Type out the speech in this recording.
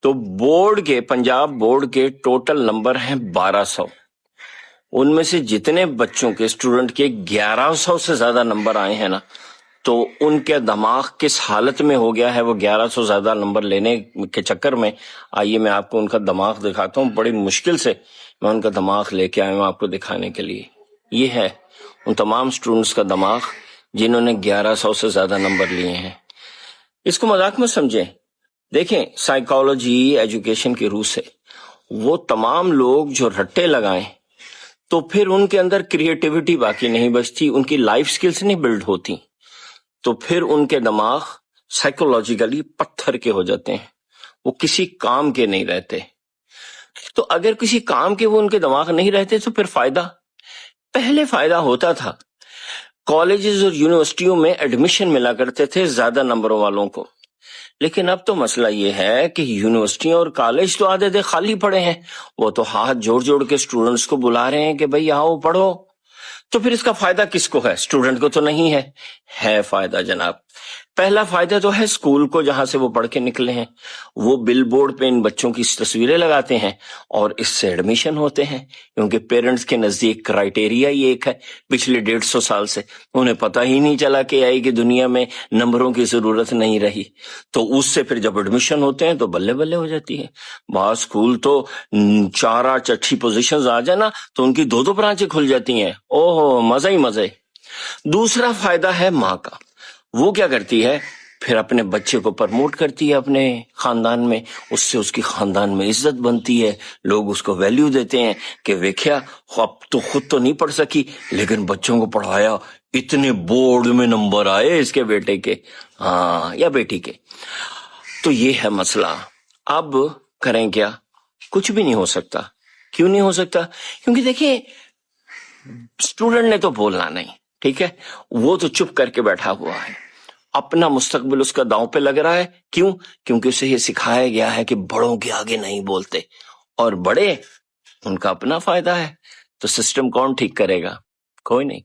تو بورڈ کے پنجاب بورڈ کے ٹوٹل نمبر ہیں 1200، ان میں سے جتنے بچوں کے اسٹوڈنٹ کے 1100 سے زیادہ نمبر آئے ہیں نا، تو ان کے دماغ کس حالت میں ہو گیا ہے وہ 1100 زیادہ نمبر لینے کے چکر میں۔ آئیے میں آپ کو ان کا دماغ دکھاتا ہوں، بڑی مشکل سے میں ان کا دماغ لے کے آیا ہوں آپ کو دکھانے کے لیے۔ یہ ہے ان تمام اسٹوڈنٹس کا دماغ جنہوں نے 1100 سے زیادہ نمبر لیے ہیں۔ اس کو مذاق مت سمجھیں، دیکھیں سائیکالوجی ایجوکیشن کی روح سے وہ تمام لوگ جو رٹے لگائیں تو پھر ان کے اندر کریٹیوٹی باقی نہیں بچتی، ان کی لائف سکلز نہیں بلڈ ہوتی، تو پھر ان کے دماغ سائیکولوجیکلی پتھر کے ہو جاتے ہیں، وہ کسی کام کے نہیں رہتے۔ تو اگر کسی کام کے وہ ان کے دماغ نہیں رہتے تو پھر فائدہ؟ پہلے فائدہ ہوتا تھا، کالجز اور یونیورسٹیوں میں ایڈمیشن ملا کرتے تھے زیادہ نمبروں والوں کو، لیکن اب تو مسئلہ یہ ہے کہ یونیورسٹیاں اور کالج تو آدھے خالی پڑے ہیں، وہ تو ہاتھ جوڑ جوڑ کے اسٹوڈنٹس کو بلا رہے ہیں کہ بھئی آؤ پڑھو۔ تو پھر اس کا فائدہ کس کو ہے؟ اسٹوڈنٹ کو تو نہیں ہے۔ ہے فائدہ جناب، پہلا فائدہ تو ہے اسکول کو جہاں سے وہ پڑھ کے نکلے ہیں، وہ بل بورڈ پہ ان بچوں کی تصویریں لگاتے ہیں اور اس سے ایڈمیشن ہوتے ہیں، کیونکہ پیرنٹس کے نزدیک کرائیٹیریا ہی ایک ہے۔ پچھلے 150 سال سے انہیں پتہ ہی نہیں چلا کہ آئی کہ دنیا میں نمبروں کی ضرورت نہیں رہی، تو اس سے پھر جب ایڈمیشن ہوتے ہیں تو بلے بلے ہو جاتی ہے۔ بعض اسکول تو 4 پوزیشنز آ جانا تو ان کی 2 برانچیں کھل جاتی ہیں، اوہ مزہ ہی مزے۔ دوسرا فائدہ ہے ماں کا، وہ کیا کرتی ہے پھر اپنے بچے کو پرموٹ کرتی ہے اپنے خاندان میں، اس سے اس کی خاندان میں عزت بنتی ہے، لوگ اس کو ویلیو دیتے ہیں کہ ویکھیا اب تو خود تو نہیں پڑھ سکی لیکن بچوں کو پڑھایا، اتنے بورڈ میں نمبر آئے اس کے بیٹے کے، ہاں یا بیٹی کے۔ تو یہ ہے مسئلہ۔ اب کریں کیا؟ کچھ بھی نہیں ہو سکتا۔ کیوں نہیں ہو سکتا؟ کیونکہ دیکھیں اسٹوڈنٹ نے تو بولنا نہیں، ٹھیک ہے، وہ تو چپ کر کے بیٹھا ہوا ہے، اپنا مستقبل اس کا داؤں پہ لگ رہا ہے۔ کیوں؟ کیونکہ اسے یہ سکھایا گیا ہے کہ بڑوں کے آگے نہیں بولتے، اور بڑے ان کا اپنا فائدہ ہے، تو سسٹم کون ٹھیک کرے گا؟ کوئی نہیں۔